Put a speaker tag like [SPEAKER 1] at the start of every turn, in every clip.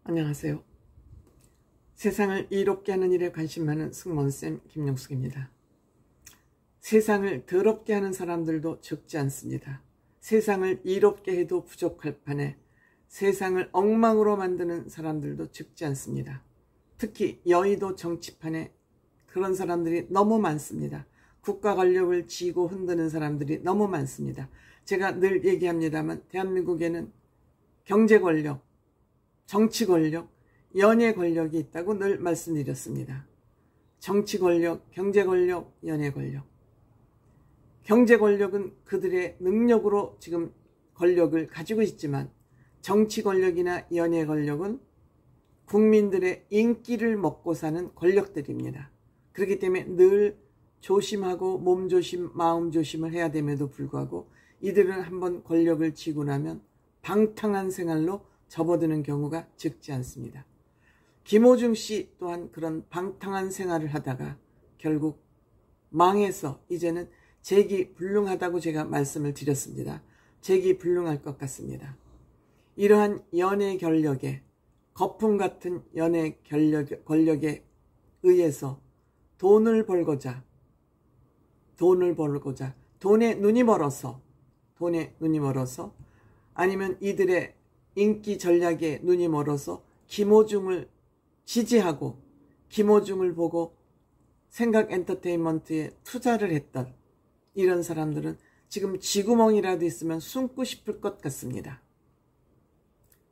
[SPEAKER 1] 안녕하세요. 세상을 이롭게 하는 일에 관심 많은 승무원쌤 김용숙입니다. 세상을 더럽게 하는 사람들도 적지 않습니다. 세상을 이롭게 해도 부족할 판에 세상을 엉망으로 만드는 사람들도 적지 않습니다. 특히 여의도 정치판에 그런 사람들이 너무 많습니다. 국가 권력을 쥐고 흔드는 사람들이 너무 많습니다. 제가 늘 얘기합니다만 대한민국에는 경제 권력, 정치 권력, 연예 권력이 있다고 늘 말씀드렸습니다. 정치 권력, 경제 권력, 연예 권력. 경제 권력은 그들의 능력으로 지금 권력을 가지고 있지만 정치 권력이나 연예 권력은 국민들의 인기를 먹고 사는 권력들입니다. 그렇기 때문에 늘 조심하고 몸조심, 마음조심을 해야 됨에도 불구하고 이들은 한번 권력을 쥐고 나면 방탕한 생활로 접어드는 경우가 적지 않습니다. 김호중 씨 또한 그런 방탕한 생활을 하다가 결국 망해서 이제는 재기불능하다고 제가 말씀을 드렸습니다. 재기불능할 것 같습니다. 이러한 연예 권력에, 거품 같은 연예 권력에 의해서 돈을 벌고자, 돈에 눈이 멀어서 아니면 이들의 인기 전략에 눈이 멀어서 김호중을 지지하고 김호중을 보고 생각 엔터테인먼트에 투자를 했던 이런 사람들은 지금 쥐구멍이라도 있으면 숨고 싶을 것 같습니다.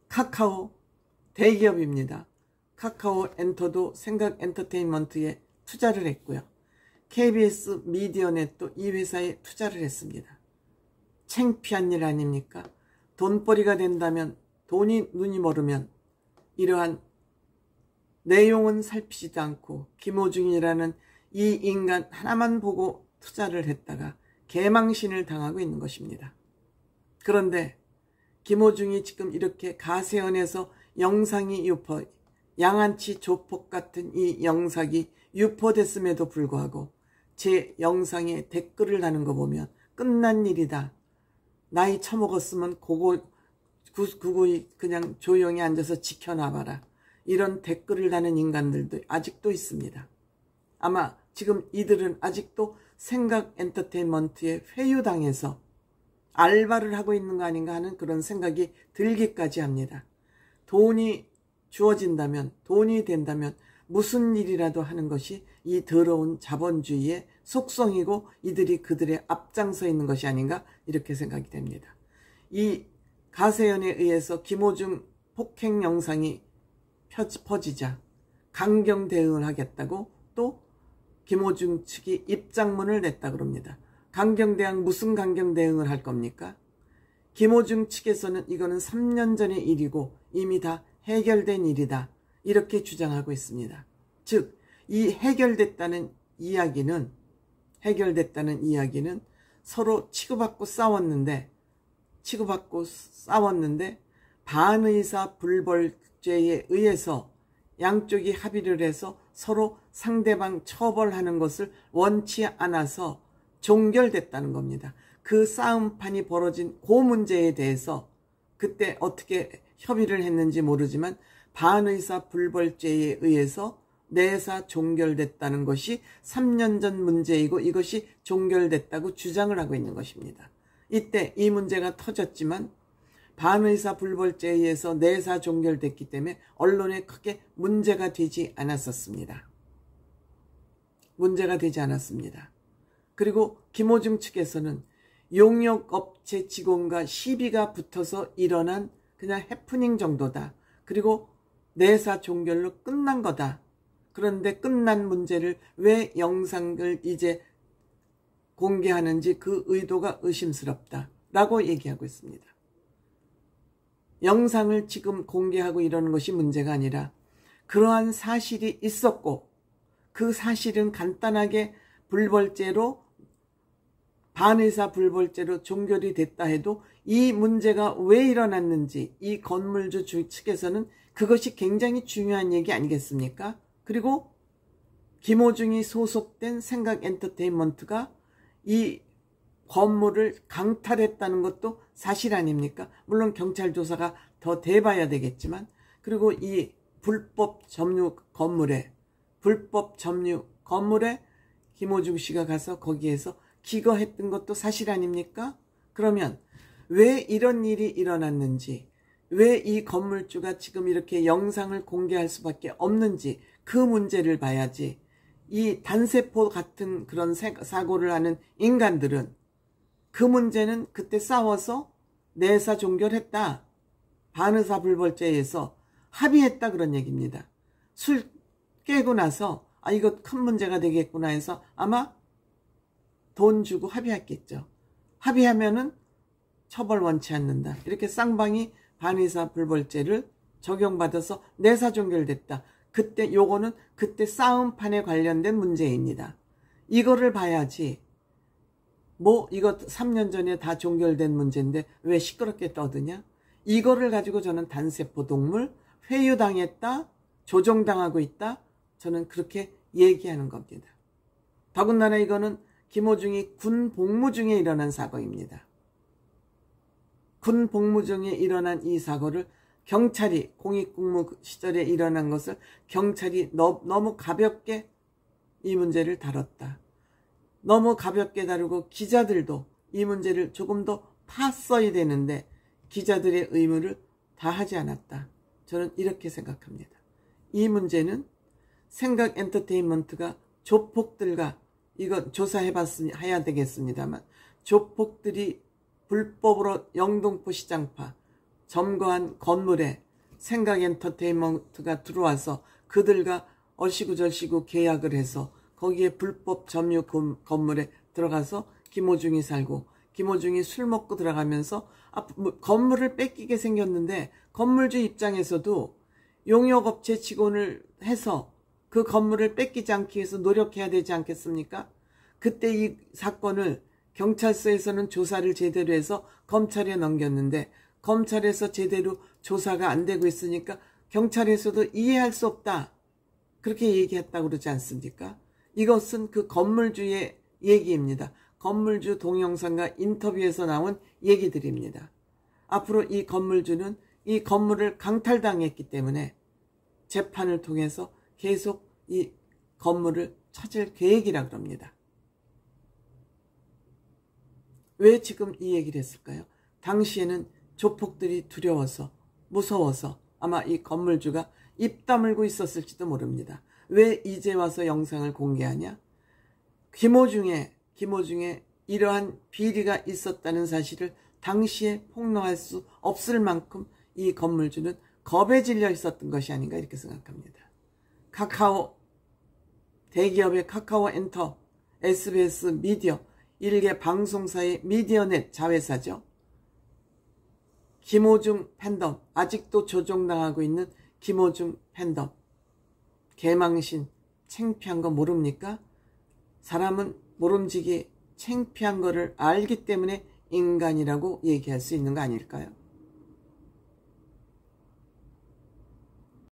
[SPEAKER 1] 카카오 대기업입니다. 카카오 엔터도 생각 엔터테인먼트에 투자를 했고요. KBS 미디어넷도 이 회사에 투자를 했습니다. 창피한 일 아닙니까? 돈벌이가 된다면, 돈이 눈이 멀으면 이러한 내용은 살피지도 않고 김호중이라는 이 인간 하나만 보고 투자를 했다가 개망신을 당하고 있는 것입니다. 그런데 김호중이 지금 이렇게 가세연에서 영상이 양아치 조폭 같은 이 영상이 유포됐음에도 불구하고 제 영상에 댓글을 다는 거 보면 끝난 일이다. 나이 처먹었으면 구구이 그냥 조용히 앉아서 지켜놔봐라. 이런 댓글을 다는 인간들도 아직도 있습니다. 아마 지금 이들은 아직도 생각 엔터테인먼트에 회유당해서 알바를 하고 있는 거 아닌가 하는 그런 생각이 들기까지 합니다. 돈이 주어진다면, 돈이 된다면 무슨 일이라도 하는 것이 이 더러운 자본주의의 속성이고 이들이 그들의 앞장서 있는 것이 아닌가 이렇게 생각이 됩니다. 이 가세연에 의해서 김호중 폭행 영상이 퍼지자 강경 대응을 하겠다고 또 김호중 측이 입장문을 냈다고 합니다. 강경 대응, 무슨 강경 대응을 할 겁니까? 김호중 측에서는 이거는 3년 전의 일이고 이미 다 해결된 일이다. 이렇게 주장하고 있습니다. 즉, 이 해결됐다는 이야기는 서로 치고받고 싸웠는데 반의사 불벌죄에 의해서 양쪽이 합의를 해서 서로 상대방 처벌하는 것을 원치 않아서 종결됐다는 겁니다. 그 싸움판이 벌어진 그 문제에 대해서 그때 어떻게 협의를 했는지 모르지만 반의사 불벌죄에 의해서 내사 종결됐다는 것이 3년 전 문제이고 이것이 종결됐다고 주장을 하고 있는 것입니다. 이때 이 문제가 터졌지만 반의사 불벌죄에 의해서 내사 종결됐기 때문에 언론에 크게 문제가 되지 않았습니다. 그리고 김호중 측에서는 용역업체 직원과 시비가 붙어서 일어난 그냥 해프닝 정도다. 그리고 내사 종결로 끝난 거다. 그런데 끝난 문제를 왜 영상을 이제 공개하는지 그 의도가 의심스럽다. 라고 얘기하고 있습니다. 영상을 지금 공개하고 이러는 것이 문제가 아니라 그러한 사실이 있었고 그 사실은 간단하게 반의사 불벌죄로 종결이 됐다 해도 이 문제가 왜 일어났는지 이 건물주 측에서는 그것이 굉장히 중요한 얘기 아니겠습니까? 그리고 김호중이 소속된 생각 엔터테인먼트가 이 건물을 강탈했다는 것도 사실 아닙니까? 물론 경찰 조사가 더 돼봐야 되겠지만 그리고 이 불법 점유 건물에 김호중 씨가 가서 거기에서 기거했던 것도 사실 아닙니까? 그러면 왜 이런 일이 일어났는지, 왜 이 건물주가 지금 이렇게 영상을 공개할 수밖에 없는지 그 문제를 봐야지. 이 단세포 같은 그런 사고를 하는 인간들은 그 문제는 그때 싸워서 내사 종결했다. 반의사 불벌죄에서 합의했다 그런 얘기입니다. 술 깨고 나서 이거 큰 문제가 되겠구나 해서 아마 돈 주고 합의했겠죠. 합의하면은 처벌 원치 않는다. 이렇게 쌍방이 반의사 불벌죄를 적용받아서 내사 종결됐다. 그때 요거는 그때 싸움판에 관련된 문제입니다. 이거를 봐야지. 뭐 이거 3년 전에 다 종결된 문제인데 왜 시끄럽게 떠드냐? 이거를 가지고 저는 단세포 동물 회유당했다, 조종당하고 있다, 저는 그렇게 얘기하는 겁니다. 더군다나 이거는 김호중이 군 복무 중에 일어난 사고입니다. 군 복무 중에 일어난 이 사고를 경찰이 공익근무 시절에 일어난 것을 경찰이 너무 가볍게 이 문제를 다뤘다. 너무 가볍게 다루고 기자들도 이 문제를 조금 더 팠어야 되는데 기자들의 의무를 다하지 않았다. 저는 이렇게 생각합니다. 이 문제는 생각 엔터테인먼트가 조폭들과 이거 조사해야 되겠습니다만 조폭들이 불법으로 영등포 시장파 점거한 건물에 생각 엔터테인먼트가 들어와서 그들과 얼씨구절씨구 계약을 해서 거기에 불법 점유 건물에 들어가서 김호중이 살고 김호중이 술 먹고 들어가면서 건물을 뺏기게 생겼는데 건물주 입장에서도 용역업체 직원을 해서 그 건물을 뺏기지 않기 위해서 노력해야 되지 않겠습니까? 그때 이 사건을 경찰서에서는 조사를 제대로 해서 검찰에 넘겼는데 검찰에서 제대로 조사가 안 되고 있으니까 경찰에서도 이해할 수 없다. 그렇게 얘기했다고 그러지 않습니까? 이것은 그 건물주의 얘기입니다. 건물주 동영상과 인터뷰에서 나온 얘기들입니다. 앞으로 이 건물주는 이 건물을 강탈당했기 때문에 재판을 통해서 계속 이 건물을 찾을 계획이라 그럽니다. 왜 지금 이 얘기를 했을까요? 당시에는 조폭들이 두려워서 무서워서 아마 이 건물주가 입 다물고 있었을지도 모릅니다. 왜 이제 와서 영상을 공개하냐? 김호중에 이러한 비리가 있었다는 사실을 당시에 폭로할 수 없을 만큼 이 건물주는 겁에 질려 있었던 것이 아닌가 이렇게 생각합니다. 대기업의 카카오 엔터, SBS 미디어, 일개 방송사의 미디어넷 자회사죠. 김호중 팬덤, 아직도 조종당하고 있는 김호중 팬덤. 개망신, 창피한 거 모릅니까? 사람은 모름지기 창피한 거를 알기 때문에 인간이라고 얘기할 수 있는 거 아닐까요?